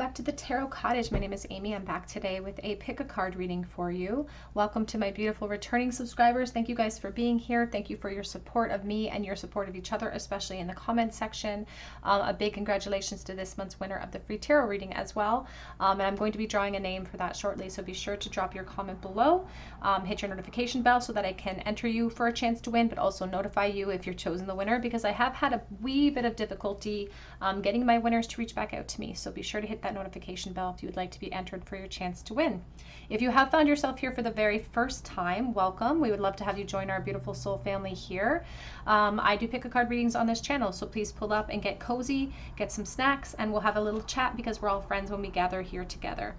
back to the Tarot Cottage. My name is Amy. I'm back today with a pick a card reading for you. Welcome to my beautiful returning subscribers. Thank you guys for being here. Thank you for your support of me and your support of each other, especially in the comment section. A big congratulations to this month's winner of the free tarot reading as well. And I'm going to be drawing a name for that shortly, so be sure to drop your comment below. Hit your notification bell so that I can enter you for a chance to win, but also notify you if you're chosen the winner, because I have had a wee bit of difficulty getting my winners to reach back out to me. So be sure to hit that notification bell if you would like to be entered for your chance to win. If you have found yourself here for the very first time, welcome. We would love to have you join our beautiful soul family here. I do pick a card readings on this channel, so please pull up and get cozy, get some snacks, and we'll have a little chat because we're all friends when we gather here together.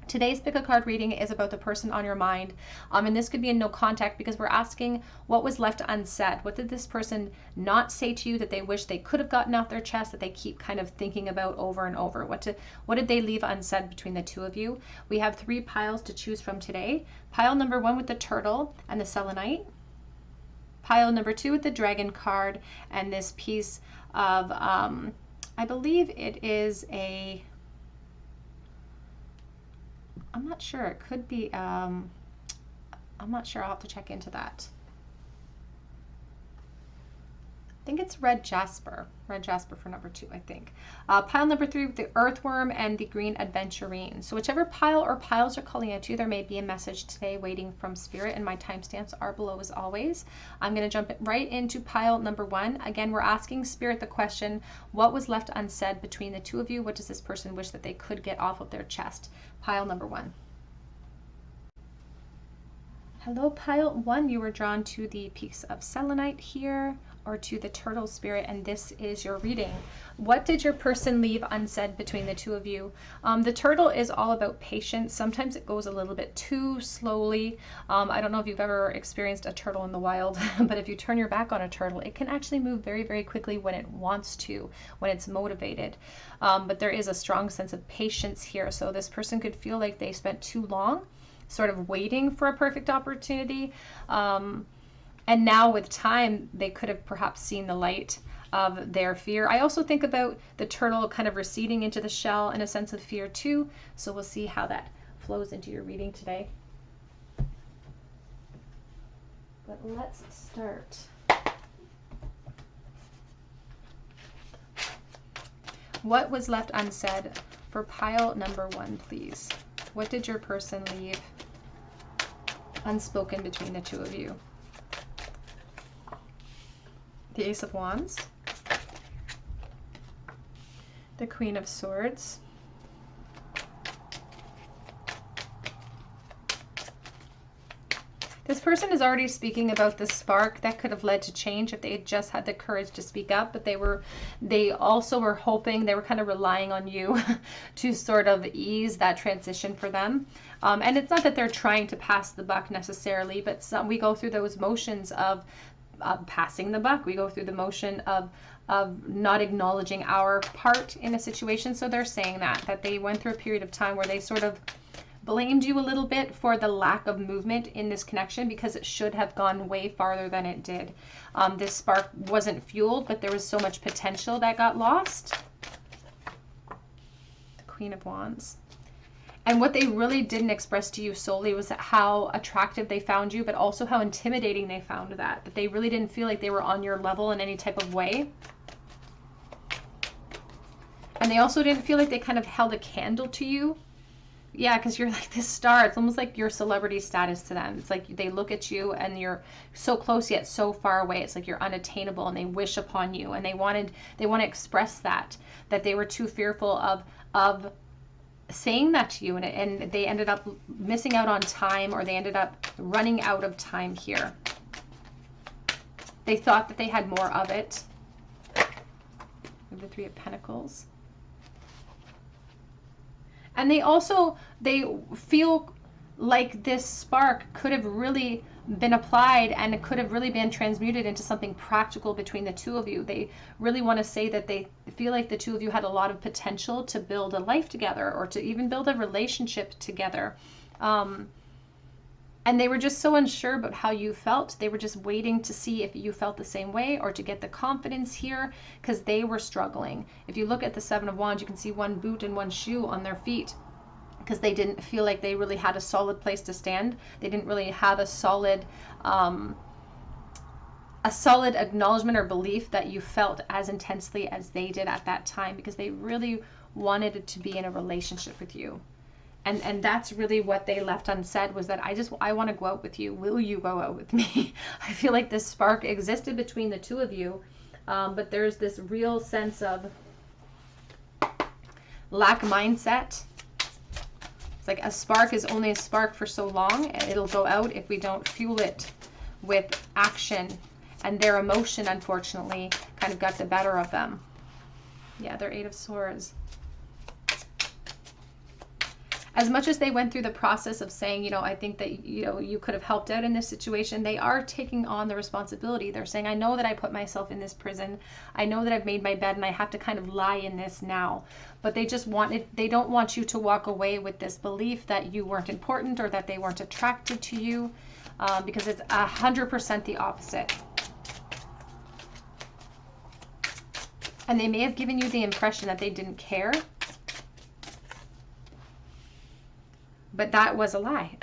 Today's pick a card reading is about the person on your mind, and this could be in no contact because we're asking what was left unsaid. What did this person not say to you that they wish they could have gotten off their chest, that they keep kind of thinking about over and over? What did they leave unsaid between the two of you? We have 3 piles to choose from today. Pile number 1 with the turtle and the selenite. Pile number 2 with the dragon card and this piece of, I believe it is a, I'm not sure. It could be, I'm not sure. I'll have to check into that. I think it's red jasper. Red jasper for number 2, I think. Pile number 3 with the earthworm and the green adventurine. So whichever pile or piles are calling out to you, there may be a message today waiting from spirit, and my timestamps are below as always. I'm going to jump right into pile number 1. Again, we're asking spirit the question, what was left unsaid between the two of you? What does this person wish that they could get off of their chest? Pile number 1. Hello, pile 1. You were drawn to the piece of selenite here, or to the turtle spirit, and this is your reading. What did your person leave unsaid between the two of you? The turtle is all about patience. Sometimes it goes a little bit too slowly. I don't know if you've ever experienced a turtle in the wild, but if you turn your back on a turtle, it can actually move very, very quickly when it wants to, when it's motivated. But there is a strong sense of patience here. So this person could feel like they spent too long sort of waiting for a perfect opportunity. And now with time, they could have perhaps seen the light of their fear. I also think about the turtle kind of receding into the shell and a sense of fear too. So we'll see how that flows into your reading today. But let's start. What was left unsaid for pile number 1, please? What did your person leave unspoken between the two of you? The Ace of Wands, the Queen of Swords, this person is already speaking about the spark that could have led to change if they had just had the courage to speak up, but they also were hoping, they were kind of relying on you to sort of ease that transition for them. And it's not that they're trying to pass the buck necessarily, but we go through those motions of passing the buck. We go through the motion of not acknowledging our part in a situation. So they're saying that they went through a period of time where they sort of blamed you a little bit for the lack of movement in this connection, because it should have gone way farther than it did. This spark wasn't fueled, but there was so much potential that got lost. The Queen of Wands. And what they really didn't express to you solely was how attractive they found you, but also how intimidating they found that they really didn't feel like they were on your level in any type of way. And they also didn't feel like they kind of held a candle to you. Yeah, because you're like this star. It's almost like your celebrity status to them. It's like they look at you and you're so close yet so far away. It's like you're unattainable, and they wish upon you, and they want to express that they were too fearful of saying that to you, and they ended up missing out on time, or they ended up running out of time here. They thought that they had more of it. The 3 of Pentacles. And they feel like this spark could have really been applied, and it could have really been transmuted into something practical between the two of you. They really want to say that they feel like the two of you had a lot of potential to build a life together, or to even build a relationship together. And they were just so unsure about how you felt. They were just waiting to see if you felt the same way or to get the confidence here, because they were struggling. If you look at the Seven of Wands, you can see one boot and one shoe on their feet, because they didn't feel like they really had a solid place to stand. They didn't really have a solid acknowledgement or belief that you felt as intensely as they did at that time, because they really wanted it to be in a relationship with you. And that's really what they left unsaid, was that I want to go out with you. Will you go out with me? I feel like this spark existed between the two of you, but there's this real sense of lack mindset. It's like a spark is only a spark for so long, and it'll go out if we don't fuel it with action. And their emotion, unfortunately, kind of got the better of them. Yeah, they're Eight of Swords. As much as they went through the process of saying, you know, I think that, you know, you could have helped out in this situation, they are taking on the responsibility. They're saying, I know that I put myself in this prison. I know that I've made my bed and I have to kind of lie in this now. But they just they don't want you to walk away with this belief that you weren't important or that they weren't attracted to you, because it's 100% the opposite. And they may have given you the impression that they didn't care, but that was a lie.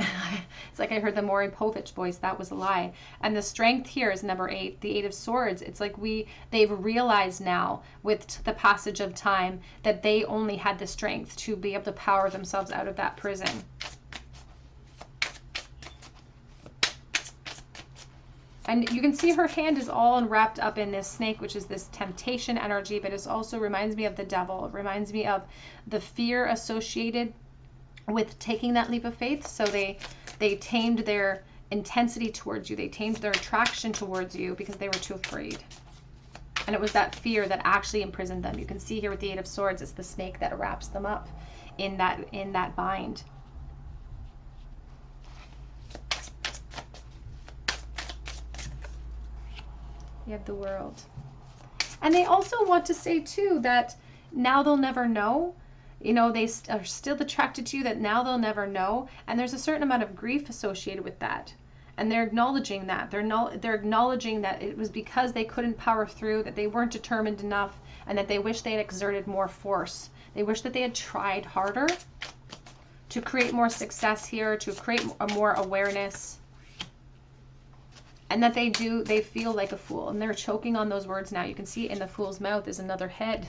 It's like I heard the Maury Povich voice. That was a lie. And the strength here is number 8, the Eight of Swords. It's like they've realized now with the passage of time that they only had the strength to be able to power themselves out of that prison. And you can see her hand is all wrapped up in this snake, which is this temptation energy, but it also reminds me of the devil. It reminds me of the fear associated with taking that leap of faith. So they tamed their intensity towards you. They tamed their attraction towards you because they were too afraid. And it was that fear that actually imprisoned them. You can see here with the Eight of Swords, it's the snake that wraps them up in that bind. You have the World. And they also want to say too that now they'll never know. You know, they are still attracted to you, that now they'll never know. And there's a certain amount of grief associated with that. And they're acknowledging that. They're acknowledging that it was because they couldn't power through, that they weren't determined enough, and that they wish they had exerted more force. They wish that they had tried harder to create more success here, to create more awareness. And that they feel like a fool. And they're choking on those words now. You can see in the fool's mouth is another head.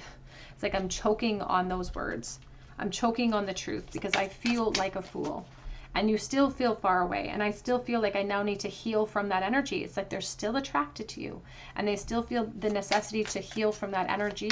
It's like I'm choking on those words. I'm choking on the truth because I feel like a fool. And you still feel far away. And I still feel like I now need to heal from that energy. It's like they're still attracted to you. And they still feel the necessity to heal from that energy.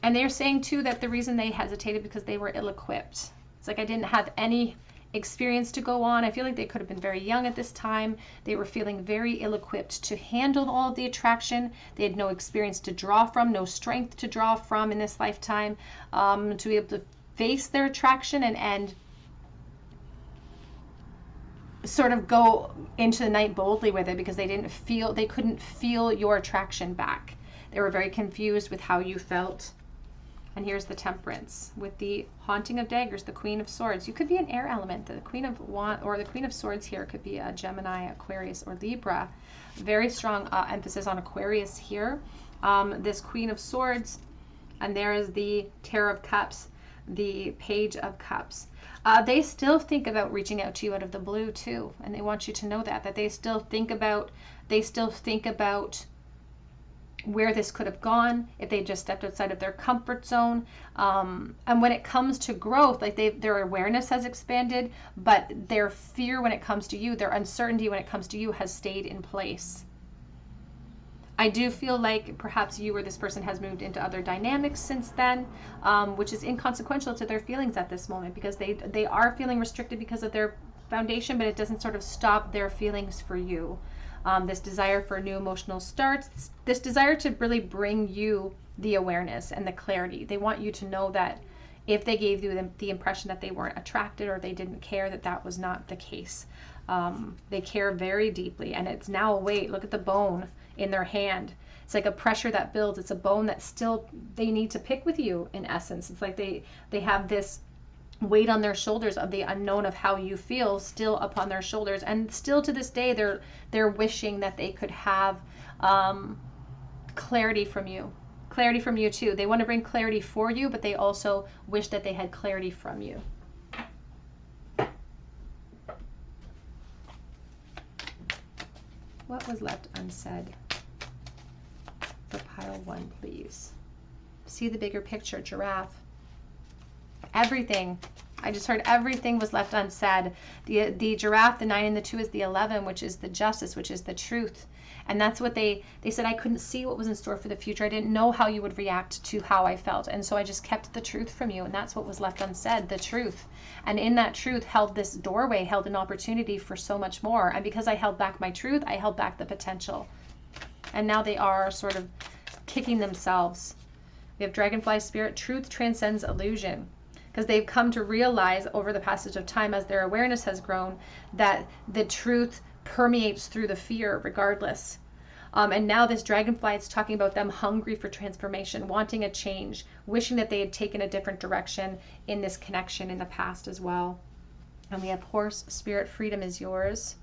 And they're saying too that the reason they hesitated because they were ill-equipped. It's like I didn't have any experience to go on. I feel like they could have been very young at this time. They were feeling very ill-equipped to handle all of the attraction. They had no experience to draw from, no strength to draw from in this lifetime, to be able to face their attraction and sort of go into the night boldly with it, because they couldn't feel your attraction back. They were very confused with how you felt. And here's the Temperance with the Haunting of Daggers, the Queen of Swords. You could be an air element. The Queen of Swords here could be a Gemini, Aquarius, or Libra. Very strong emphasis on Aquarius here. This Queen of Swords, and there is the Tarot of Cups, the Page of Cups. They still think about reaching out to you out of the blue too, and they want you to know that they still think about where this could have gone if they just stepped outside of their comfort zone. And when it comes to growth, like their awareness has expanded, but their fear when it comes to you, their uncertainty when it comes to you has stayed in place. I do feel like perhaps you or this person has moved into other dynamics since then, which is inconsequential to their feelings at this moment, because they are feeling restricted because of their foundation, but it doesn't sort of stop their feelings for you. This desire for new emotional starts, this desire to really bring you the awareness and the clarity. They want you to know that if they gave you the impression that they weren't attracted or they didn't care, that was not the case. They care very deeply, and it's now a weight. Look at the bone in their hand. It's like a pressure that builds. It's a bone that still they need to pick with you, in essence. It's like they have this weight on their shoulders of the unknown of how you feel still upon their shoulders, and still to this day they're wishing that they could have clarity from you too. They want to bring clarity for you, but they also wish that they had clarity from you. What was left unsaid for pile 1, please? See the bigger picture, giraffe. Everything. I just heard everything was left unsaid. The giraffe, the 9 and the 2 is the 11, which is the justice, which is the truth. And that's what they said. I couldn't see what was in store for the future. I didn't know how you would react to how I felt. And so I just kept the truth from you. And that's what was left unsaid, the truth. And in that truth held this doorway, held an opportunity for so much more. And because I held back my truth, I held back the potential. And now they are sort of kicking themselves. We have dragonfly spirit. Truth transcends illusion. Because they've come to realize over the passage of time, as their awareness has grown, that the truth permeates through the fear regardless. And now this dragonfly is talking about them hungry for transformation, wanting a change, wishing that they had taken a different direction in this connection in the past as well. And we have horse spirit. Freedom is yours.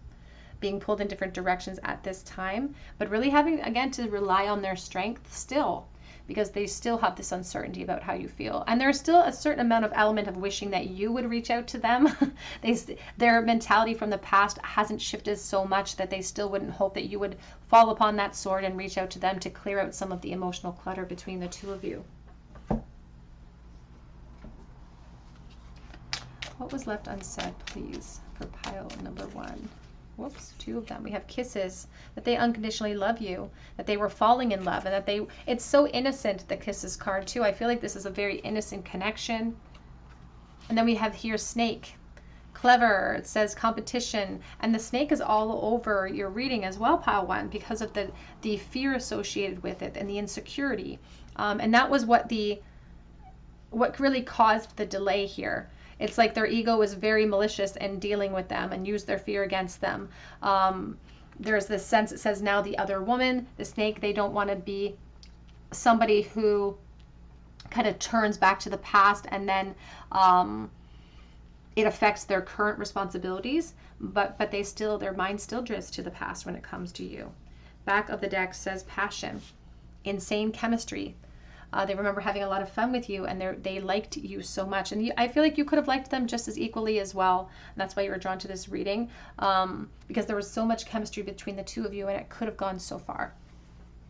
Being pulled in different directions at this time, but really having, again, to rely on their strength still, because they still have this uncertainty about how you feel. And there's still a certain amount of element of wishing that you would reach out to them. Their mentality from the past hasn't shifted so much that they still wouldn't hope that you would fall upon that sword and reach out to them to clear out some of the emotional clutter between the two of you. What was left unsaid, please, for pile number 1? Whoops, 2 of them. We have kisses, that they unconditionally love you, that they were falling in love, and that it's so innocent, the kisses card too. I feel like this is a very innocent connection. And then we have here snake, clever. It says competition, and the snake is all over your reading as well, pile 1, because of the fear associated with it and the insecurity. And that was what really caused the delay here. It's like their ego was very malicious in dealing with them and used their fear against them. There's this sense, it says now the other woman, the snake, they don't want to be somebody who kind of turns back to the past and then it affects their current responsibilities, but their mind still drifts to the past when it comes to you. Back of the deck says passion, insane chemistry. They remember having a lot of fun with you, and they liked you so much. And I feel like you could have liked them just as equally as well. And that's why you were drawn to this reading, because there was so much chemistry between the two of you, and it could have gone so far.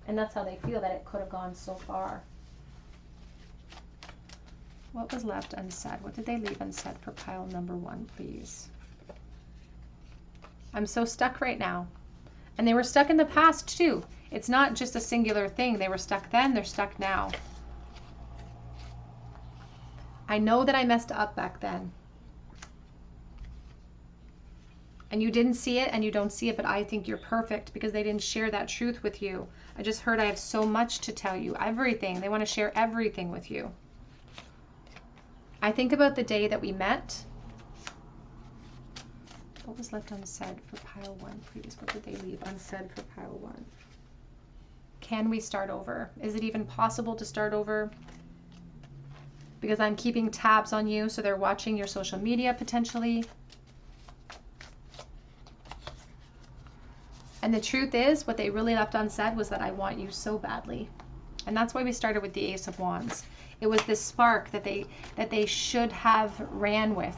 And that's how they feel, that it could have gone so far. What was left unsaid? What did they leave unsaid for pile number 1, please? I'm so stuck right now. And they were stuck in the past too. It's not just a singular thing. They were stuck then, they're stuck now. I know that I messed up back then. And you didn't see it and you don't see it, but I think you're perfect because they didn't share that truth with you. I just heard I have so much to tell you, everything. They want to share everything with you. I think about the day that we met. What was left unsaid for pile 1, please? What did they leave unsaid for pile 1? Can we start over? Is it even possible to start over? Because I'm keeping tabs on you, so they're watching your social media potentially. And the truth is, what they really left unsaid was that I want you so badly. And that's why we started with the Ace of Wands. It was this spark that they should have ran with.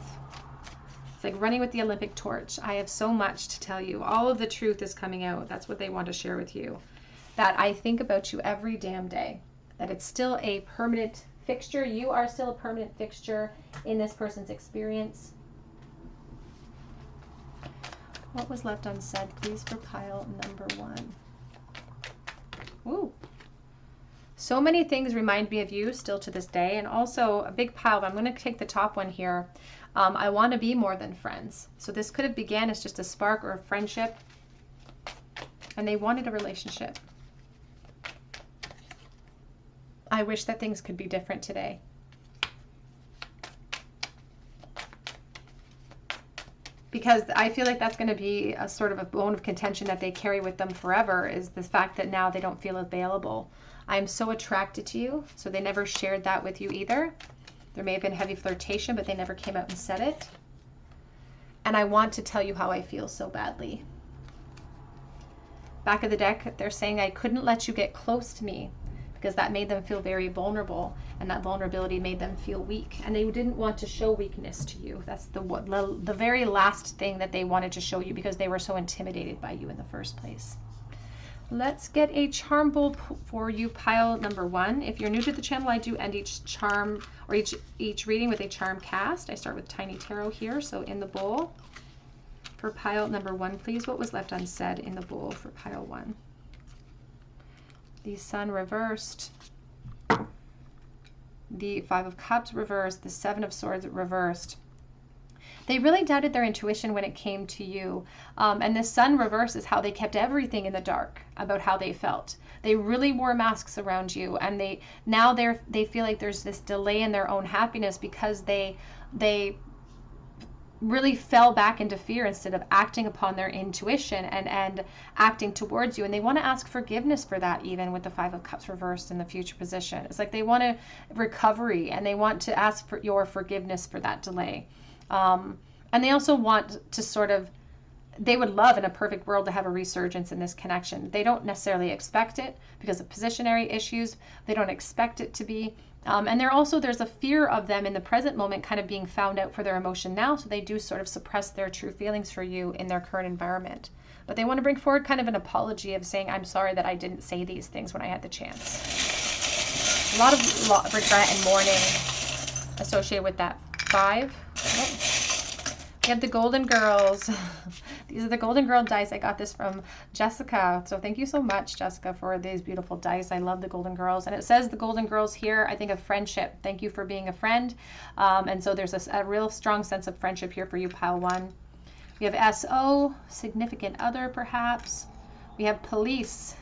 It's like running with the Olympic torch. I have so much to tell you. All of the truth is coming out. That's what they want to share with you. That I think about you every damn day. That it's still a permanent fixture. You are still a permanent fixture in this person's experience. What was left unsaid, please, for pile number 1? Ooh. So many things remind me of you still to this day. And also a big pile. I'm going to take the top one here. I want to be more than friends. So this could have began as just a spark or a friendship. And they wanted a relationship. I wish that things could be different today. because I feel like that's going to be a sort of a bone of contention that they carry with them forever, is the fact that now they don't feel available. I'm so attracted to you. So they never shared that with you either. There may have been heavy flirtation, but they never came out and said it. And I want to tell you how I feel so badly. Back of the deck, they're saying I couldn't let you get close to me because that made them feel very vulnerable, and that vulnerability made them feel weak, and they didn't want to show weakness to you. That's the very last thing that they wanted to show you, because they were so intimidated by you in the first place. Let's get a charm bowl for you, pile number 1. If you're new to the channel, I do end each charm or each reading with a charm cast. I start with Tiny Tarot here, so in the bowl for pile number 1, please. What was left unsaid in the bowl for pile 1? The Sun reversed, the 5 of Cups reversed, the 7 of Swords reversed. They really doubted their intuition when it came to you. And the Sun reverse is how they kept everything in the dark about how they felt. They really wore masks around you, and they feel like there's this delay in their own happiness because they really fell back into fear instead of acting upon their intuition and acting towards you. And they want to ask forgiveness for that, even with the 5 of Cups reversed in the future position. It's like they want a recovery, and they want to ask for your forgiveness for that delay. And they also want to they would love in a perfect world to have a resurgence in this connection. They don't necessarily expect it because of positionary issues. They don't expect it to be. And there's a fear of them in the present moment kind of being found out for their emotion now. So they do sort of suppress their true feelings for you in their current environment. But they want to bring forward kind of an apology of saying, I'm sorry that I didn't say these things when I had the chance. A lot of regret and mourning associated with that 5. Oh. We have the Golden Girls. These are the Golden Girl dice. I got this from Jessica. So thank you so much, Jessica, for these beautiful dice. I love the Golden Girls. And it says the Golden Girls here, I think of friendship. Thank you for being a friend. And so there's a real strong sense of friendship here for you, pile 1. We have SO, significant other, perhaps. We have police.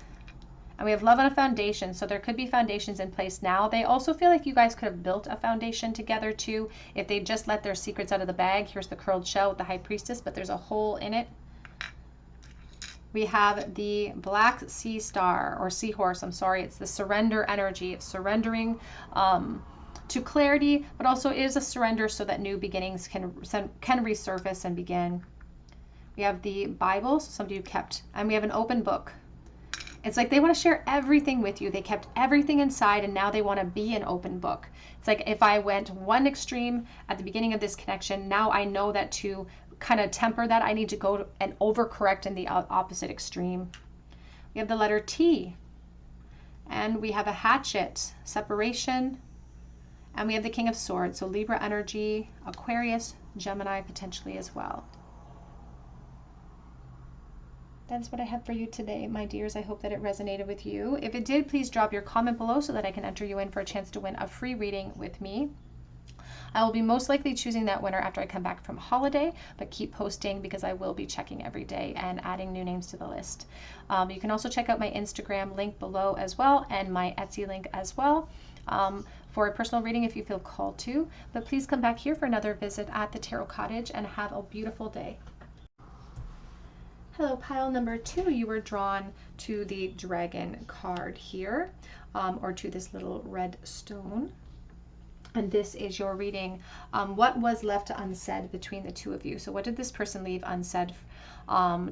And we have love on a foundation. So there could be foundations in place now. They also feel like you guys could have built a foundation together too if they just let their secrets out of the bag. Here's the curled shell with the High Priestess, but there's a hole in it. We have the Black Sea Star, or Seahorse, I'm sorry. It's the surrender energy. It's surrendering to clarity, but also is a surrender so that new beginnings can resurface and begin. We have the Bible, so somebody who kept, and we have an open book. It's like they want to share everything with you. They kept everything inside, and now they want to be an open book. It's like if I went one extreme at the beginning of this connection, now I know that to kind of temper that, I need to go and overcorrect in the opposite extreme. We have the letter T, and we have a hatchet, separation, and we have the King of Swords, so Libra energy, Aquarius, Gemini potentially as well. That's what I have for you today, my dears. I hope that it resonated with you. If it did, please drop your comment below so that I can enter you in for a chance to win a free reading with me. I will be most likely choosing that winner after I come back from holiday, but keep posting because I will be checking every day and adding new names to the list. You can also check out my Instagram link below as well, and my Etsy link as well, for a personal reading if you feel called to. But please come back here for another visit at the Tarot Cottage and have a beautiful day. Hello, pile number 2. You were drawn to the Dragon card here, or to this little red stone. And this is your reading. What was left unsaid between the two of you? So what did this person leave unsaid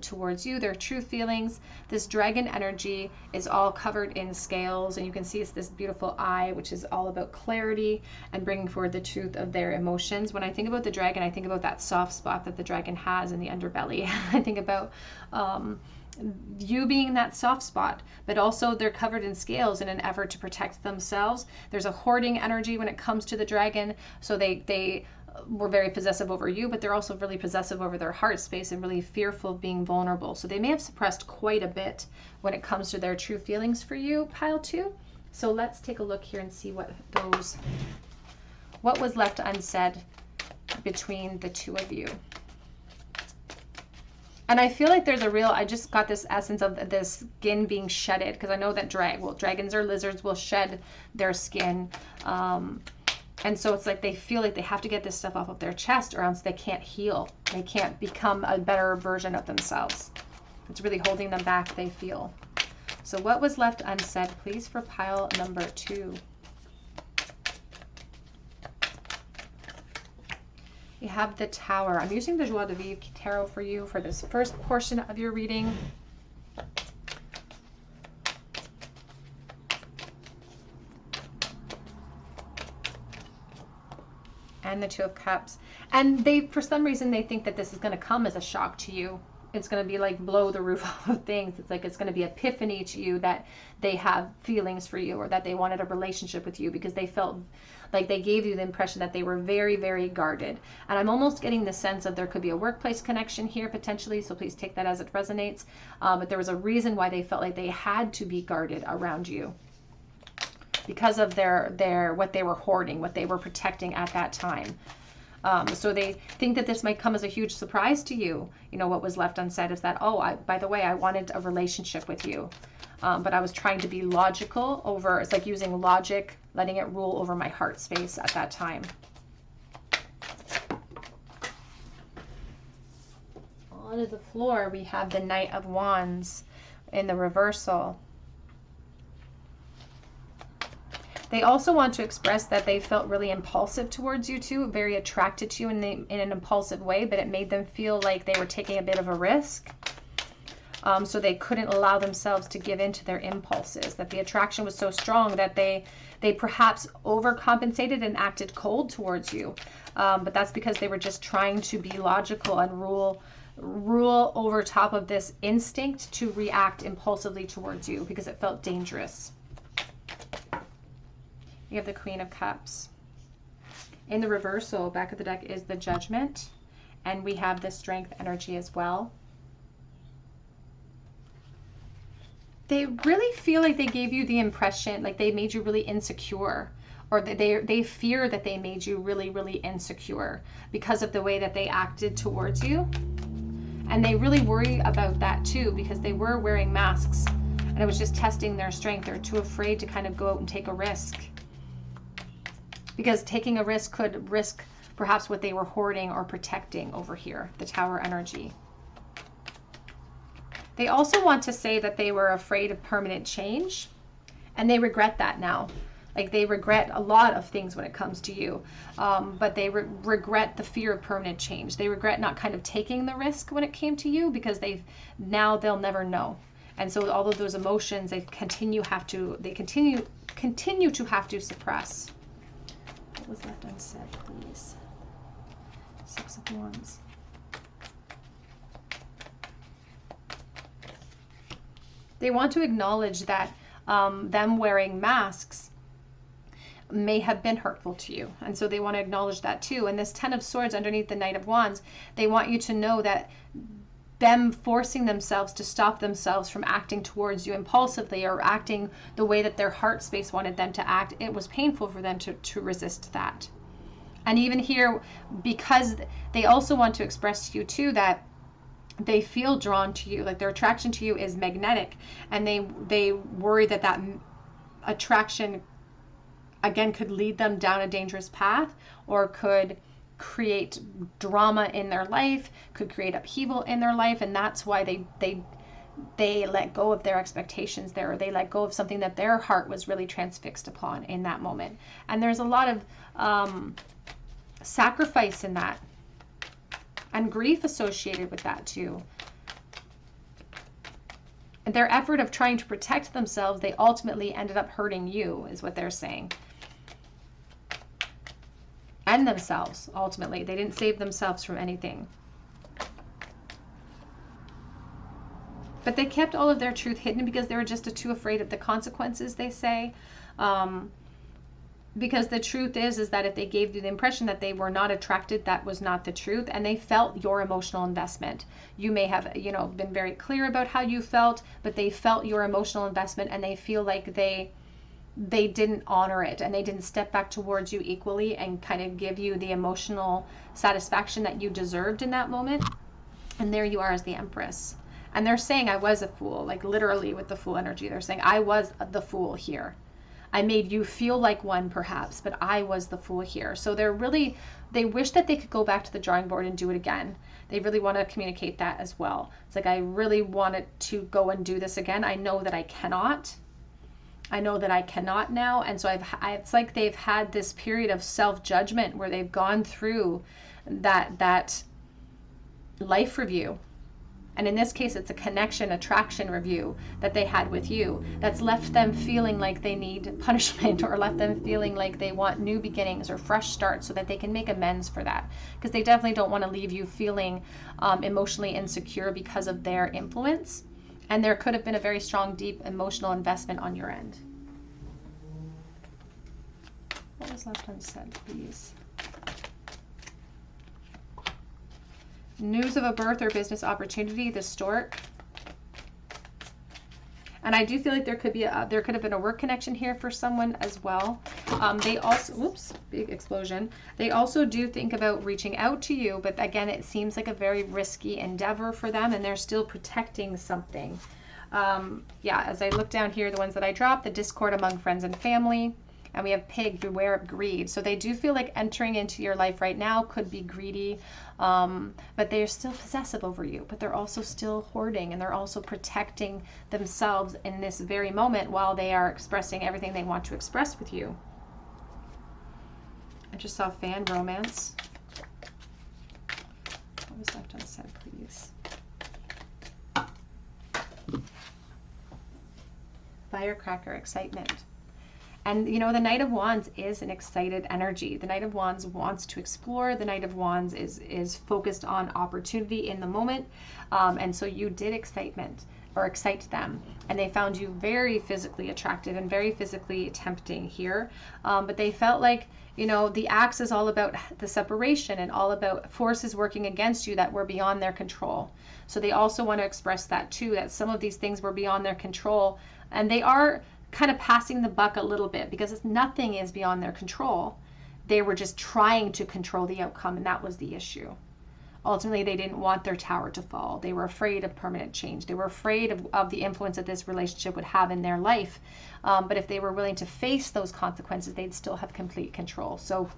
towards you? Their true feelings. This dragon energy is all covered in scales, and you can see it's this beautiful eye, which is all about clarity and bringing forward the truth of their emotions. When I think about the dragon, I think about that soft spot that the dragon has in the underbelly. I think about you being that soft spot, but also they're covered in scales in an effort to protect themselves. There's a hoarding energy when it comes to the dragon, so they were very possessive over you, but they're also really possessive over their heart space and really fearful of being vulnerable. So they may have suppressed quite a bit when it comes to their true feelings for you, pile 2. So let's take a look here and see what was left unsaid between the two of you. And I feel like there's I just got this essence of the skin being shedded, because I know that dragons or lizards will shed their skin. And so it's like they feel like they have to get this stuff off of their chest or else they can't heal. They can't become a better version of themselves. It's really holding them back, they feel. So what was left unsaid, please, for pile number 2? We have the Tower. I'm using the Joie de Vivre Tarot for you for this first portion of your reading. And the Two of Cups. And they, for some reason, they think that this is going to come as a shock to you. It's going to be like blow the roof off of things. It's like it's going to be epiphany to you that they have feelings for you or that they wanted a relationship with you, because they felt like they gave you the impression that they were very, very guarded. And I'm almost getting the sense of there could be a workplace connection here potentially, so please take that as it resonates. But there was a reason why they felt like they had to be guarded around you, because of their what they were hoarding, what they were protecting at that time. So they think that this might come as a huge surprise to you. You know, what was left unsaid is that, oh, by the way, I wanted a relationship with you, but I was trying to be logical over, it's like using logic, letting it rule over my heart space at that time. Onto the floor, we have the Knight of Wands in the reversal. They also want to express that they felt really impulsive towards you too, very attracted to you in an impulsive way, but it made them feel like they were taking a bit of a risk. So they couldn't allow themselves to give in to their impulses, that the attraction was so strong that they perhaps overcompensated and acted cold towards you. But that's because they were just trying to be logical and rule over top of this instinct to react impulsively towards you because it felt dangerous. You have the Queen of Cups. In the reversal, back of the deck is the Judgment, and we have the Strength energy as well. They really feel like they gave you the impression, like they made you really insecure, or that they fear that they made you really, really insecure because of the way that they acted towards you. And they really worry about that too, because they were wearing masks, and it was just testing their strength. They're too afraid to kind of go out and take a risk, because taking a risk could risk perhaps what they were hoarding or protecting over here, the Tower energy. They also want to say that they were afraid of permanent change, and they regret that now. Like they regret a lot of things when it comes to you, but they regret the fear of permanent change. They regret not kind of taking the risk when it came to you, because now they'll never know. And so all of those emotions they continue to have to suppress. What was left unsaid, please? Six of Wands. They want to acknowledge that them wearing masks may have been hurtful to you. And so they want to acknowledge that too. And this Ten of Swords underneath the Knight of Wands, they want you to know that them forcing themselves to stop themselves from acting towards you impulsively or acting the way that their heart space wanted them to act, it was painful for them to resist that. And even here, because they also want to express to you too that they feel drawn to you, like their attraction to you is magnetic, and they worry that that attraction again could lead them down a dangerous path, or could create drama in their life, could create upheaval in their life. And that's why they let go of their expectations there, or they let go of something that their heart was really transfixed upon in that moment. And there's a lot of sacrifice in that, and grief associated with that too. And their effort of trying to protect themselves, they ultimately ended up hurting you, is what they're saying. And themselves, ultimately. They didn't save themselves from anything. But they kept all of their truth hidden because they were just too afraid of the consequences, they say. Because the truth is that if they gave you the impression that they were not attracted, that was not the truth, and they felt your emotional investment. You may have, been very clear about how you felt, but they felt your emotional investment, and they feel like they didn't honor it, and they didn't step back towards you equally and kind of give you the emotional satisfaction that you deserved in that moment. And there you are as the Empress. And they're saying, I was a fool, like literally with the Fool energy. They're saying, I was the fool here. I made you feel like one perhaps, but I was the fool here. So they wish that they could go back to the drawing board and do it again. They really want to communicate that as well. It's like, I really wanted to go and do this again. I know that I cannot. I know that I cannot now. And so it's like they've had this period of self-judgment where they've gone through that life review. And in this case, it's a connection, attraction review that they had with you that's left them feeling like they need punishment, or left them feeling like they want new beginnings or fresh starts so that they can make amends for that. Because they definitely don't want to leave you feeling emotionally insecure because of their influence. And there could have been a very strong, deep emotional investment on your end. What was left unsaid, please? News of a birth or business opportunity, the stork. And I do feel like there could have been a work connection here for someone as well. They also, whoops, big explosion. They also do think about reaching out to you, but again, it seems like a very risky endeavor for them, and they're still protecting something. Yeah, as I look down here, the ones that I dropped, the discord among friends and family. And we have pig, beware of greed. So they do feel like entering into your life right now could be greedy, but they're still possessive over you, but they're also still hoarding, and they're also protecting themselves in this very moment while they are expressing everything they want to express with you. I just saw fan romance. What was left unsaid, please? Firecracker, excitement. And, you know, the Knight of Wands is an excited energy. The Knight of Wands wants to explore. The Knight of Wands is focused on opportunity in the moment. And so you did excite them. And they found you very physically attractive and very physically tempting here. But they felt like, you know, the axe is all about the separation and all about forces working against you that were beyond their control. So they also want to express that too, that some of these things were beyond their control. And they are kind of passing the buck a little bit, because nothing is beyond their control. They were just trying to control the outcome, and that was the issue. Ultimately, they didn't want their tower to fall. They were afraid of permanent change. They were afraid of the influence that this relationship would have in their life. But if they were willing to face those consequences, they'd still have complete control. So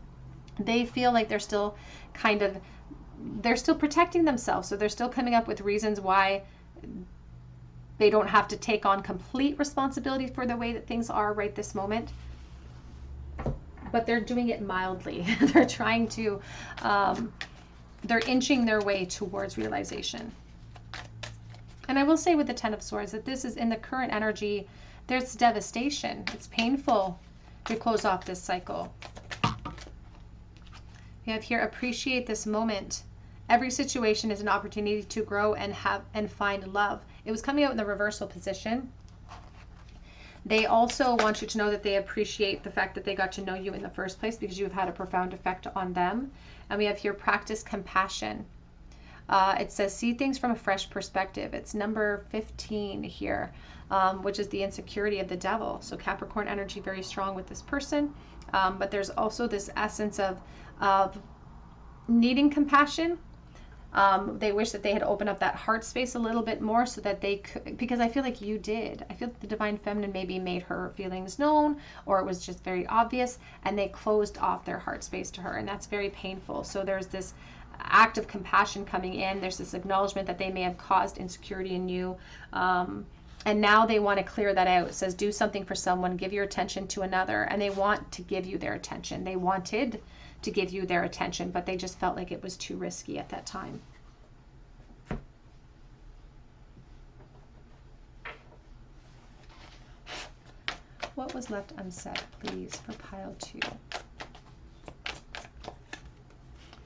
they feel like they're still protecting themselves. So they're still coming up with reasons why they don't have to take on complete responsibility for the way that things are right this moment. But they're doing it mildly. They're trying to, they're inching their way towards realization. And I will say with the Ten of Swords that this is in the current energy, there's devastation. It's painful to close off this cycle. We have here, appreciate this moment. Every situation is an opportunity to grow and find love. It was coming out in the reversal position. They also want you to know that they appreciate the fact that they got to know you in the first place, because you have had a profound effect on them. And we have here, practice compassion. It says, see things from a fresh perspective. It's number 15 here, which is the insecurity of the devil. So Capricorn energy, very strong with this person. But there's also this essence of needing compassion. They wish that they had opened up that heart space a little bit more so that they could, because I feel like you did. I feel like the Divine Feminine maybe made her feelings known, or it was just very obvious, and they closed off their heart space to her, and that's very painful. So there's this act of compassion coming in. There's this acknowledgement that they may have caused insecurity in you, and now they want to clear that out. It says, do something for someone, give your attention to another, and they want to give you their attention. They wanted to give you their attention, but they just felt like it was too risky at that time. What was left unsaid, please, for pile 2?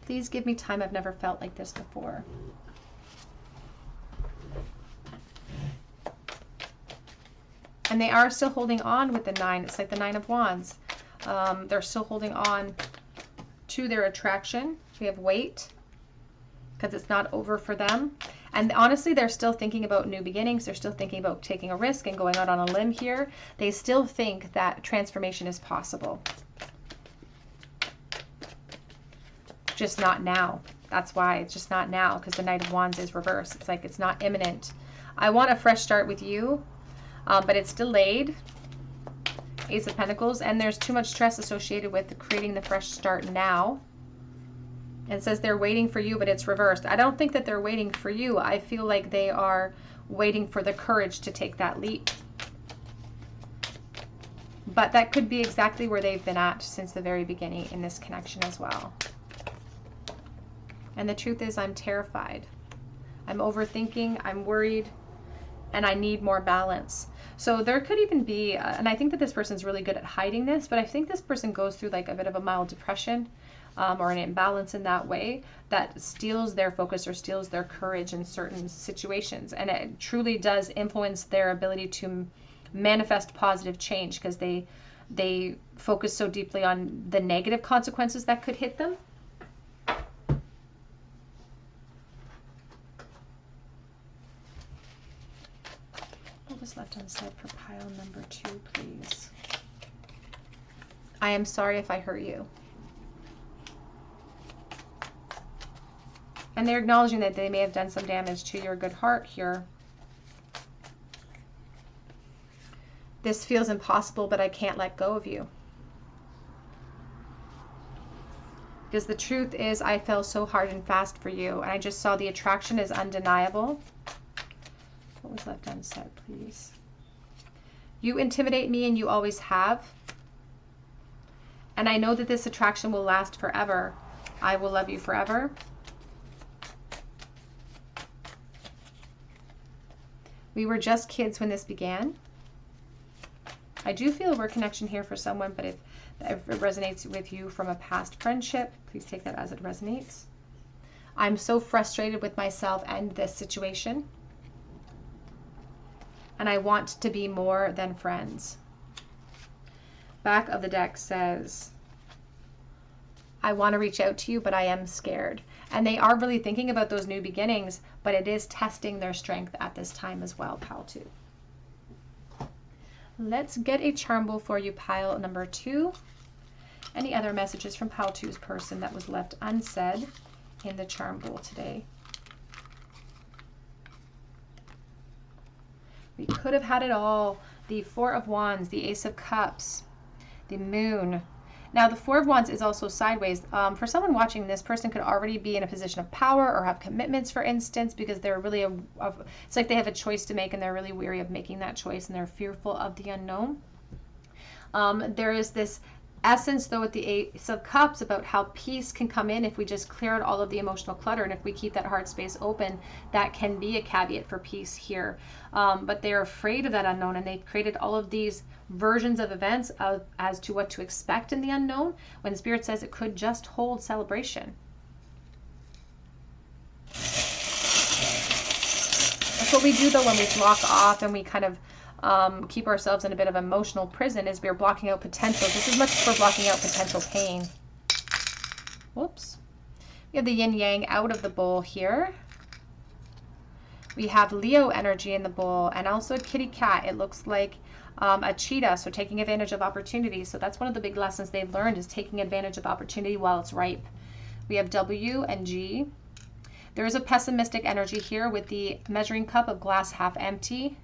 Please give me time. I've never felt like this before. And they are still holding on with the 9. It's like the 9 of Wands. They're still holding on to their attraction. We have wait, because it's not over for them. And honestly, they're still thinking about new beginnings. They're still thinking about taking a risk and going out on a limb here. They still think that transformation is possible. Just not now. That's why it's just not now, because the Knight of Wands is reversed. It's like it's not imminent. I want a fresh start with you, but it's delayed. Ace of Pentacles, and there's too much stress associated with creating the fresh start now. It says they're waiting for you, but it's reversed. I don't think that they're waiting for you. I feel like they are waiting for the courage to take that leap. But that could be exactly where they've been at since the very beginning in this connection as well. And the truth is, I'm terrified. I'm overthinking, I'm worried, and I need more balance. So there could even be, and I think that this person's really good at hiding this, but I think this person goes through like a bit of a mild depression or an imbalance in that way that steals their focus or steals their courage in certain situations. And it truly does influence their ability to manifest positive change because they focus so deeply on the negative consequences that could hit them. What was left unsaid for pile number 2, please? I am sorry if I hurt you. And they're acknowledging that they may have done some damage to your good heart here. This feels impossible, but I can't let go of you. Because the truth is, I fell so hard and fast for you, and I just saw the attraction is undeniable. What was left unsaid, please? You intimidate me, and you always have. And I know that this attraction will last forever. I will love you forever. We were just kids when this began. I do feel a word connection here for someone, but if it resonates with you from a past friendship, please take that as it resonates. I'm so frustrated with myself and this situation. And I want to be more than friends. Back of the deck says, I want to reach out to you, but I am scared. And they are really thinking about those new beginnings, but it is testing their strength at this time as well, pile 2. Let's get a charm bowl for you, pile number 2. Any other messages from pile 2's person that was left unsaid in the charm bowl today? We could have had it all. The 4 of Wands, the Ace of Cups, the Moon. Now, the 4 of Wands is also sideways. For someone watching, this person could already be in a position of power or have commitments, for instance, because they're really, it's like they have a choice to make and they're really weary of making that choice and they're fearful of the unknown. There is this essence, though, with the Ace of Cups about how peace can come in if we just clear out all of the emotional clutter, and if we keep that heart space open, that can be a caveat for peace here. But they're afraid of that unknown, and they've created all of these versions of events as to what to expect in the unknown, when Spirit says it could just hold celebration. That's what we do, though, when we block off and we kind of keep ourselves in a bit of emotional prison, is we're blocking out potential just as much as we're blocking out potential pain. Whoops. We have the yin yang out of the bowl here. We have Leo energy in the bowl and also a kitty cat. It looks like a cheetah, so taking advantage of opportunity. So that's one of the big lessons they've learned, is taking advantage of opportunity while it's ripe. We have W and G. There is a pessimistic energy here with the measuring cup of glass half empty.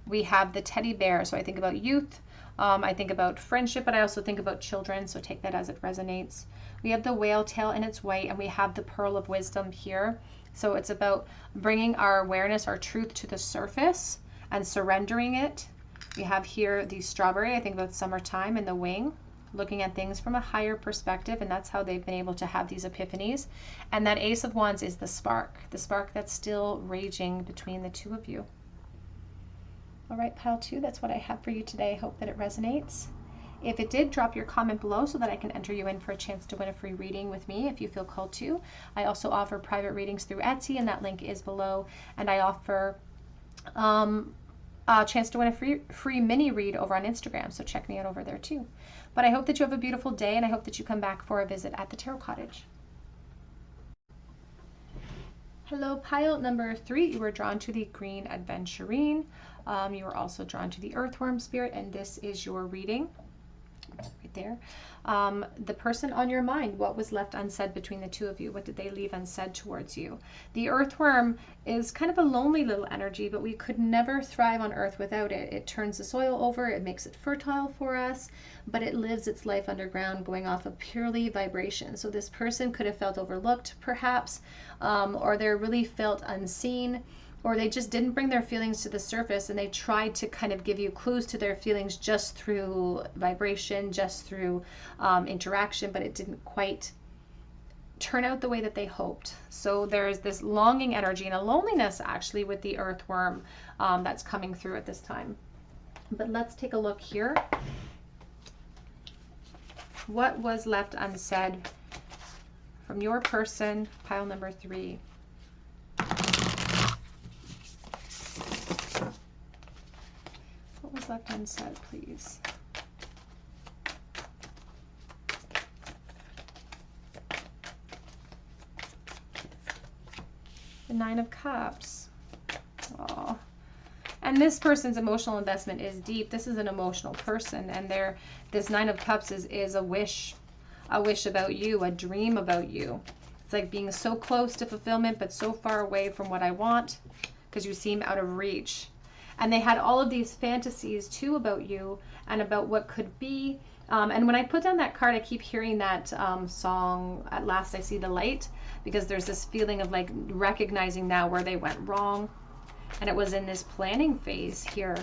We have the teddy bear, so I think about youth, I think about friendship, but I also think about children, so take that as it resonates. We have the whale tail and it's white, and we have the pearl of wisdom here. So it's about bringing our awareness, our truth to the surface and surrendering it. We have here the strawberry, I think about summertime, and the wing, looking at things from a higher perspective, and that's how they've been able to have these epiphanies. And that Ace of Wands is the spark that's still raging between the two of you. All right, pile 2, that's what I have for you today. I hope that it resonates. If it did, drop your comment below so that I can enter you in for a chance to win a free reading with me if you feel called to. I also offer private readings through Etsy, and that link is below. And I offer a chance to win a free mini read over on Instagram, so check me out over there too. But I hope that you have a beautiful day, and I hope that you come back for a visit at the Tarot Cottage. Hello, pile number 3. You were drawn to the Green Adventurine. You were also drawn to the Earthworm Spirit, and this is your reading. Right right there. The person on your mind, what was left unsaid between the two of you? What did they leave unsaid towards you? The earthworm is kind of a lonely little energy, but we could never thrive on earth without it. It turns the soil over, it makes it fertile for us, but it lives its life underground, going off of purely vibration. So this person could have felt overlooked, perhaps, or they're really felt unseen, or they just didn't bring their feelings to the surface, and they tried to kind of give you clues to their feelings just through vibration, just through interaction, but it didn't quite turn out the way that they hoped. So there's this longing energy and a loneliness actually with the earthworm that's coming through at this time. But let's take a look here. What was left unsaid from your person, pile number 3? What was left unsaid, please? The 9 of Cups. Oh. And this person's emotional investment is deep. This is an emotional person, and this 9 of Cups is a wish about you, a dream about you. It's like being so close to fulfillment, but so far away from what I want, because you seem out of reach. And they had all of these fantasies too about you and about what could be. And when I put down that card, I keep hearing that song, At Last I See the Light, because there's this feeling of like recognizing now where they went wrong. And it was in this planning phase here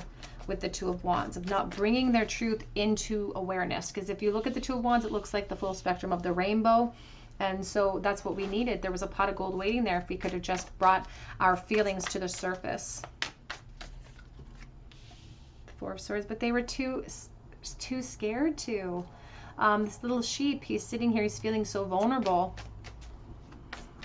with the 2 of Wands, of not bringing their truth into awareness. Because if you look at the 2 of Wands, it looks like the full spectrum of the rainbow. And so that's what we needed. There was a pot of gold waiting there if we could have just brought our feelings to the surface. 4 of Swords, but they were too scared to. This little sheep, he's sitting here, he's feeling so vulnerable.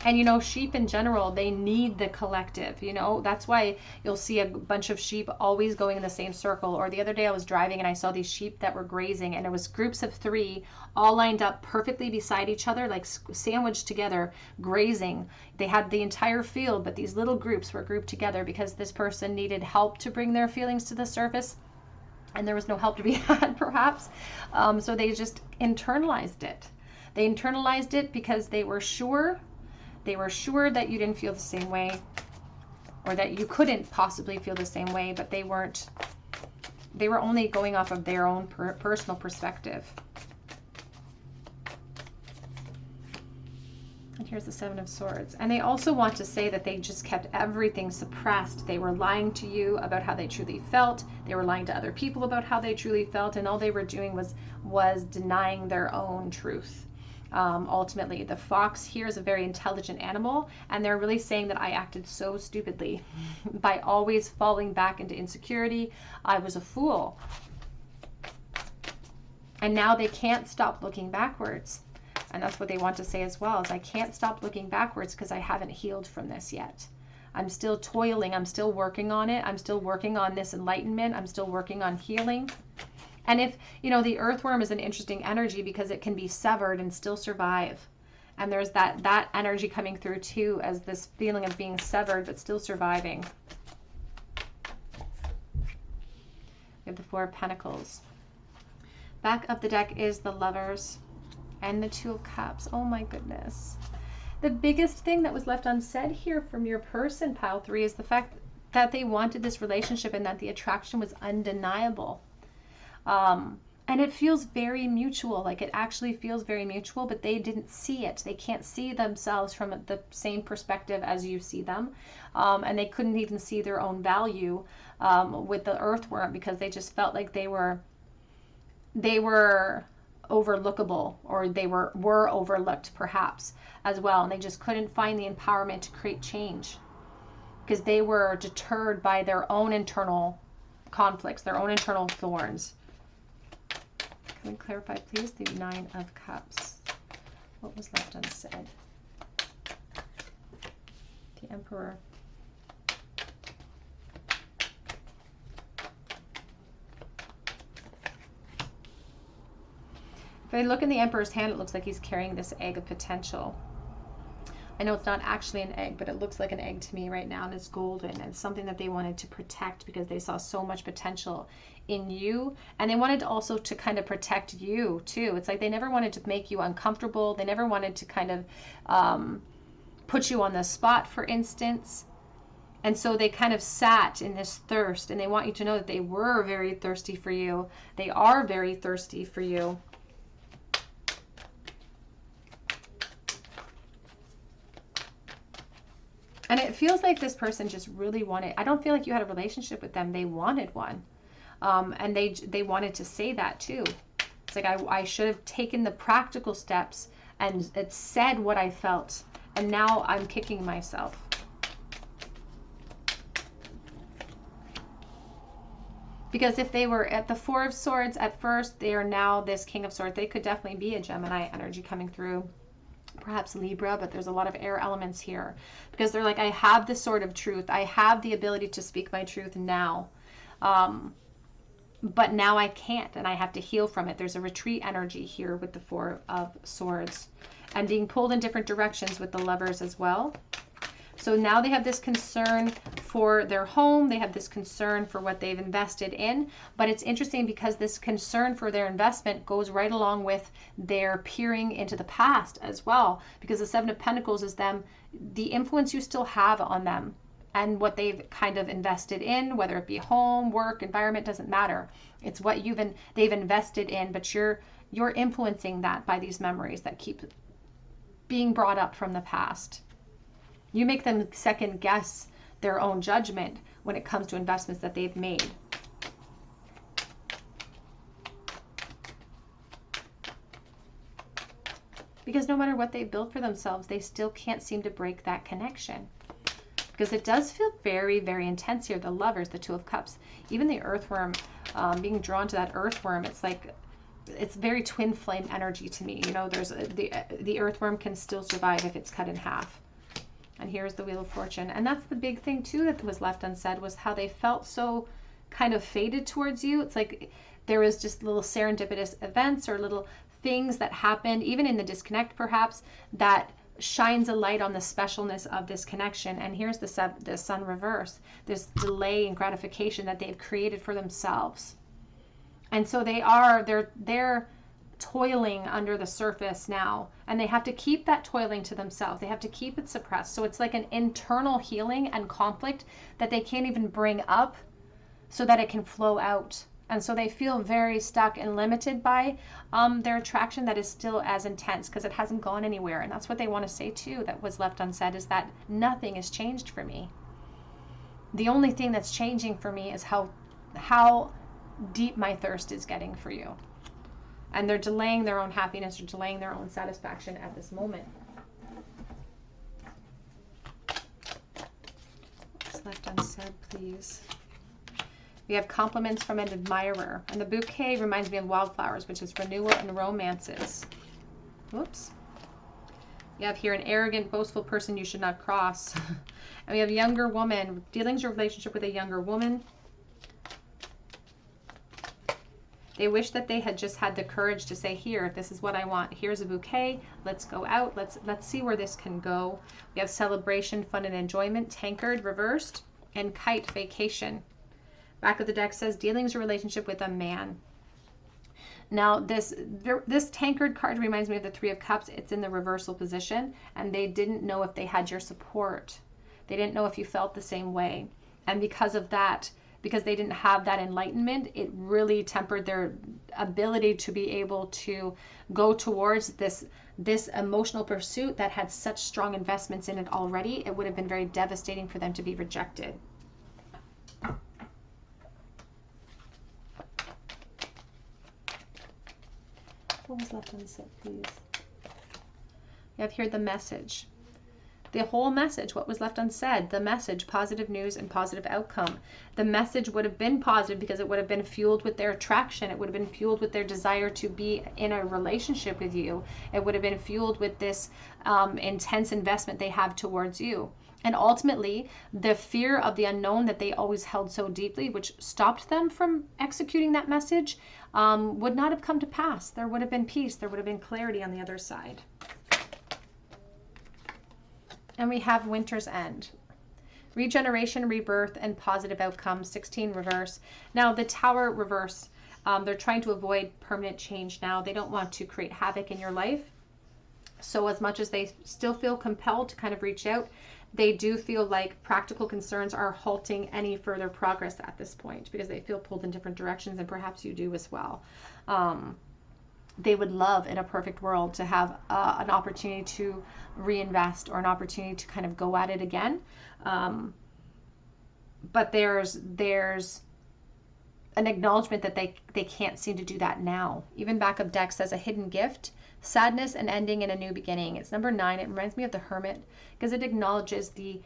And you know, sheep in general, they need the collective, you know. That's why you'll see a bunch of sheep always going in the same circle. Or the other day I was driving and I saw these sheep that were grazing, and it was groups of 3 all lined up perfectly beside each other, like sandwiched together, grazing. They had the entire field, but these little groups were grouped together because this person needed help to bring their feelings to the surface, and there was no help to be had, perhaps. So they just internalized it. They internalized it because they were sure that you didn't feel the same way, or that you couldn't possibly feel the same way, but they were only going off of their own personal perspective. And here's the 7 of Swords. And they also want to say that they just kept everything suppressed. They were lying to you about how they truly felt. They were lying to other people about how they truly felt, and all they were doing was denying their own truth. Ultimately, the fox here is a very intelligent animal, and they're really saying that I acted so stupidly by always falling back into insecurity. I was a fool. And now they can't stop looking backwards. And that's what they want to say as well, is I can't stop looking backwards because I haven't healed from this yet. I'm still toiling. I'm still working on it. I'm still working on this enlightenment. I'm still working on healing. And if, you know, the earthworm is an interesting energy because it can be severed and still survive. And there's that energy coming through too, as this feeling of being severed but still surviving. We have the 4 of Pentacles. Back of the deck is the Lovers and the 2 of Cups. Oh my goodness. The biggest thing that was left unsaid here from your person, pile 3, is the fact that they wanted this relationship and that the attraction was undeniable. And it feels very mutual, like it actually feels very mutual, but they didn't see it. They can't see themselves from the same perspective as you see them. And they couldn't even see their own value with the earthworm, because they just felt like they were overlookable, or they were overlooked perhaps as well. And they just couldn't find the empowerment to create change because they were deterred by their own internal conflicts, their own internal thorns. Can we clarify, please, the 9 of Cups? What was left unsaid? The Emperor. If I look in the Emperor's hand, it looks like he's carrying this egg of potential. I know it's not actually an egg, but it looks like an egg to me right now, and it's golden, and it's something that they wanted to protect because they saw so much potential in you, and they wanted also to kind of protect you too. It's like they never wanted to make you uncomfortable. They never wanted to kind of put you on the spot, for instance. And so they kind of sat in this thirst, and they want you to know that they were very thirsty for you. They are very thirsty for you. And it feels like this person just really wanted, I don't feel like you had a relationship with them. They wanted one. And they wanted to say that too. It's like I should have taken the practical steps and it said what I felt. And now I'm kicking myself. Because if they were at the Four of Swords at first, they are now this King of Swords. They could definitely be a Gemini energy coming through. Perhaps Libra, but there's a lot of air elements here. Because they're like, I have the sword of truth. I have the ability to speak my truth now. But now I can't, and I have to heal from it. There's a retreat energy here with the Four of Swords. And being pulled in different directions with the Lovers as well. So now they have this concern for their home. They have this concern for what they've invested in. But it's interesting because this concern for their investment goes right along with their peering into the past as well. Because the Seven of Pentacles is them, the influence you still have on them and what they've kind of invested in, whether it be home, work, environment, doesn't matter. It's what they've invested in, but you're influencing that by these memories that keep being brought up from the past. You make them second guess their own judgment when it comes to investments that they've made. Because no matter what they've built for themselves, they still can't seem to break that connection. Because it does feel very, very intense here. The Lovers, the Two of Cups, even the Earthworm, being drawn to that Earthworm, it's like, it's very twin flame energy to me. You know, there's the Earthworm can still survive if it's cut in half. And here's the Wheel of Fortune. And that's the big thing too that was left unsaid, was how they felt so kind of faded towards you. It's like there was just little serendipitous events or little things that happened, even in the disconnect perhaps, that shines a light on the specialness of this connection. And here's the Sun reverse, this delay and gratification that they've created for themselves. And so they're toiling under the surface now, and they have to keep that toiling to themselves. They have to keep it suppressed. So it's like an internal healing and conflict that they can't even bring up so that it can flow out. And so they feel very stuck and limited by their attraction that is still as intense because it hasn't gone anywhere. And that's what they want to say too, that was left unsaid, is that nothing has changed for me. The only thing that's changing for me is how deep my thirst is getting for you. And they're delaying their own happiness or delaying their own satisfaction at this moment. What's left unsaid, please? We have compliments from an admirer. And the bouquet reminds me of wildflowers, which is renewal and romances. Whoops. We have here an arrogant, boastful person you should not cross. And we have younger woman, dealings or relationship with a younger woman. They wish that they had just had the courage to say, here, this is what I want. Here's a bouquet. Let's go out. Let's see where this can go. We have celebration, fun, and enjoyment, tankard, reversed, and kite, vacation. Back of the deck says dealings or relationship with a man. Now, this tankard card reminds me of the Three of Cups. It's in the reversal position, and they didn't know if they had your support. They didn't know if you felt the same way. And because of that, because they didn't have that enlightenment, it really tempered their ability to be able to go towards this emotional pursuit that had such strong investments in it already. It would have been very devastating for them to be rejected. What was left unsaid, please? You have here the message. The whole message, what was left unsaid, the message, positive news and positive outcome. The message would have been positive because it would have been fueled with their attraction. It would have been fueled with their desire to be in a relationship with you. It would have been fueled with this intense investment they have towards you. And ultimately, the fear of the unknown that they always held so deeply, which stopped them from executing that message, would not have come to pass. There would have been peace. There would have been clarity on the other side. And we have Winter's End. Regeneration, rebirth, and positive outcomes. 16 reverse. Now the Tower reverse. They're trying to avoid permanent change now. They don't want to create havoc in your life. So as much as they still feel compelled to kind of reach out, they do feel like practical concerns are halting any further progress at this point because they feel pulled in different directions, and perhaps you do as well. They would love in a perfect world to have an opportunity to reinvest or an opportunity to kind of go at it again. But there's an acknowledgement that they can't seem to do that now. Even back of deck says a hidden gift, sadness, and ending in a new beginning. It's number 9. It reminds me of the Hermit because it acknowledges the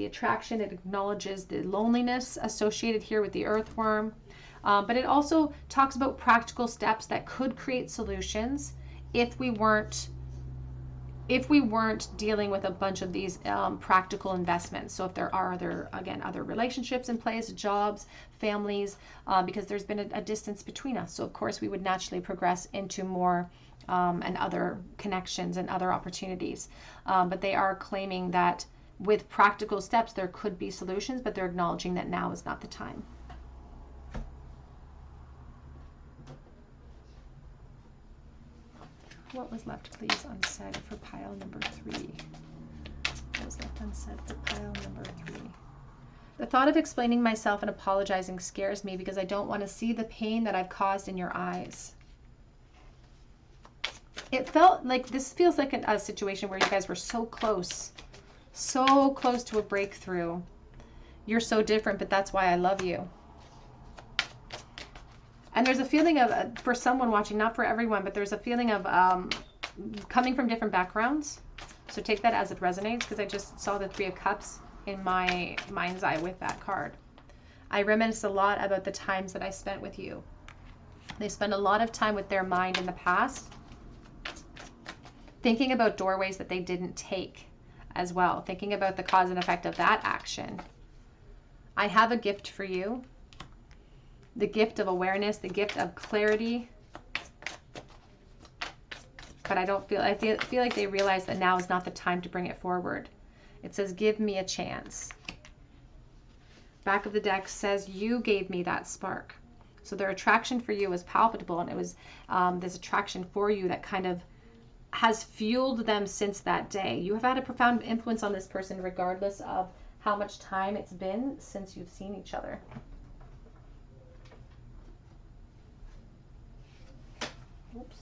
attraction. It acknowledges the loneliness associated here with the earthworm. But it also talks about practical steps that could create solutions if we weren't dealing with a bunch of these practical investments. So if there are other relationships in place, jobs, families, because there's been a distance between us. So of course we would naturally progress into more and other connections and other opportunities. But they are claiming that with practical steps, there could be solutions, but they're acknowledging that now is not the time. What was left, please, unsaid for pile number 3? What was left unsaid for pile number 3? The thought of explaining myself and apologizing scares me because I don't want to see the pain that I've caused in your eyes. It felt like this feels like a situation where you guys were so close to a breakthrough. You're so different, but that's why I love you. And there's a feeling of, for someone watching, not for everyone, but there's a feeling of coming from different backgrounds. So take that as it resonates, because I just saw the 3 of Cups in my mind's eye with that card. I reminisce a lot about the times that I spent with you. They spend a lot of time with their mind in the past, thinking about doorways that they didn't take as well, thinking about the cause and effect of that action. I have a gift for you. The gift of awareness, the gift of clarity. But I feel like they realize that now is not the time to bring it forward. It says, give me a chance. Back of the deck says, you gave me that spark. So their attraction for you was palpable, and it was this attraction for you that kind of has fueled them since that day. You have had a profound influence on this person regardless of how much time it's been since you've seen each other. Oops.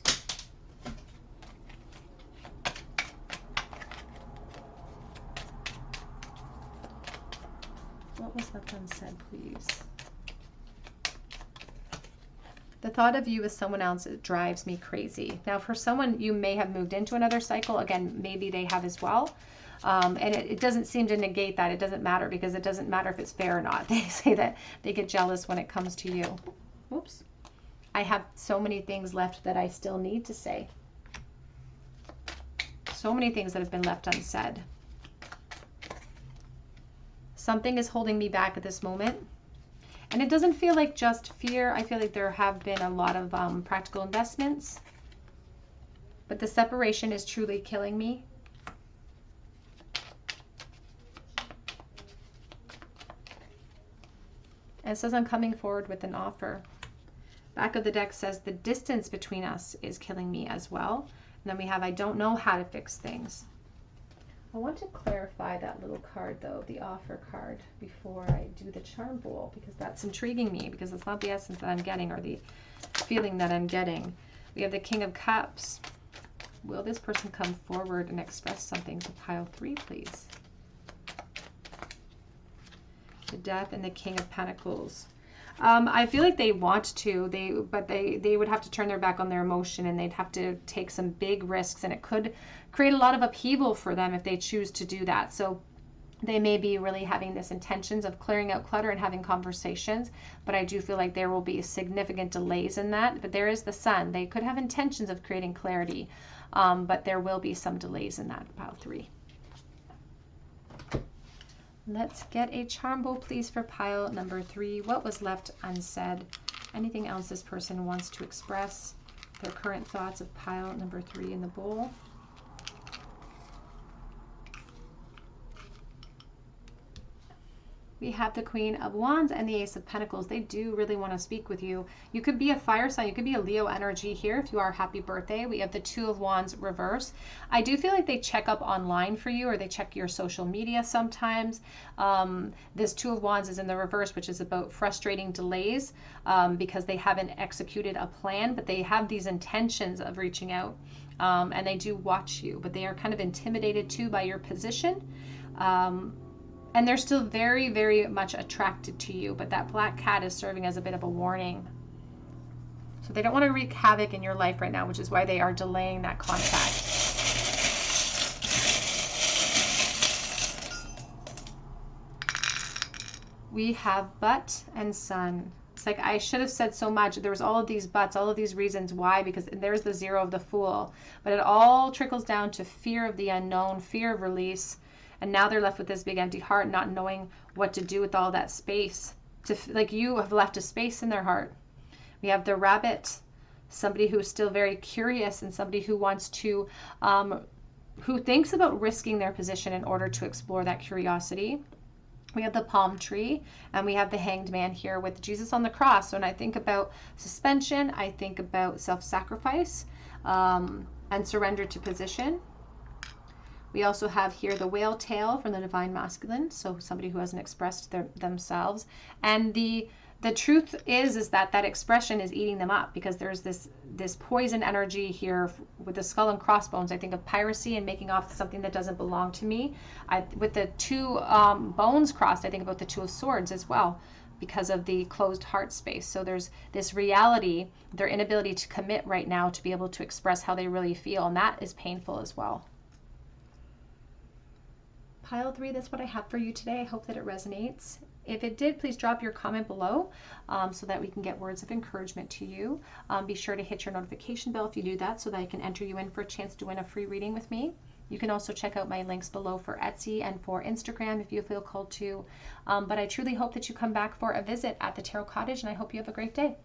What was left unsaid, please? The thought of you as someone else, it drives me crazy. Now, for someone, you may have moved into another cycle. Again, maybe they have as well. And it doesn't seem to negate that. It doesn't matter, because it doesn't matter if it's fair or not. They say that they get jealous when it comes to you. Oops. I have so many things left that I still need to say. So many things that have been left unsaid. Something is holding me back at this moment. And it doesn't feel like just fear. I feel like there have been a lot of practical investments. But the separation is truly killing me. And it says I'm coming forward with an offer. Back of the deck says the distance between us is killing me as well. And then we have I don't know how to fix things. I want to clarify that little card though, the offer card, before I do the charm bowl, because that's intriguing me, because it's not the essence that I'm getting or the feeling that I'm getting. We have the King of Cups. Will this person come forward and express something to pile 3, please? The Death and the King of Pentacles. I feel like they want to, but they would have to turn their back on their emotion, and they'd have to take some big risks, and it could create a lot of upheaval for them if they choose to do that. So they may be really having this intentions of clearing out clutter and having conversations, but I do feel like there will be significant delays in that. But there is the Sun. They could have intentions of creating clarity, but there will be some delays in that, pile 3. Let's get a charm bowl, please, for pile number 3. What was left unsaid? Anything else this person wants to express? Their current thoughts of pile number 3 in the bowl. We have the Queen of Wands and the Ace of Pentacles. They do really want to speak with you. You could be a fire sign. You could be a Leo energy here if you are. Happy birthday. We have the Two of Wands reverse. I do feel like they check up online for you, or they check your social media sometimes. This Two of Wands is in the reverse, which is about frustrating delays because they haven't executed a plan, but they have these intentions of reaching out. And they do watch you, but they are kind of intimidated too by your position. And they're still very, very much attracted to you, but that black cat is serving as a bit of a warning. So they don't want to wreak havoc in your life right now, which is why they are delaying that contact. We have but and sun. It's like I should have said so much. There was all of these buts, all of these reasons why, because there's the zero of the Fool. But it all trickles down to fear of the unknown, fear of release. And now they're left with this big empty heart, not knowing what to do with all that space. Like you have left a space in their heart. We have the Rabbit, somebody who is still very curious and somebody who wants to, who thinks about risking their position in order to explore that curiosity. We have the Palm Tree, and we have the Hanged Man here with Jesus on the cross. So when I think about suspension, I think about self-sacrifice and surrender to position. We also have here the Whale Tail from the Divine Masculine, so somebody who hasn't expressed themselves. And the truth is that expression is eating them up, because there's this poison energy here with the Skull and Crossbones. I think of piracy and making off something that doesn't belong to me. With the two bones crossed, I think about the Two of Swords as well, because of the closed heart space. So there's this reality, their inability to commit right now to be able to express how they really feel, and that is painful as well. Pile 3, that's what I have for you today. I hope that it resonates. If it did, please drop your comment below so that we can get words of encouragement to you. Be sure to hit your notification bell if you do that, so that I can enter you in for a chance to win a free reading with me. You can also check out my links below for Etsy and for Instagram if you feel called to. But I truly hope that you come back for a visit at the Tarot Cottage, and I hope you have a great day.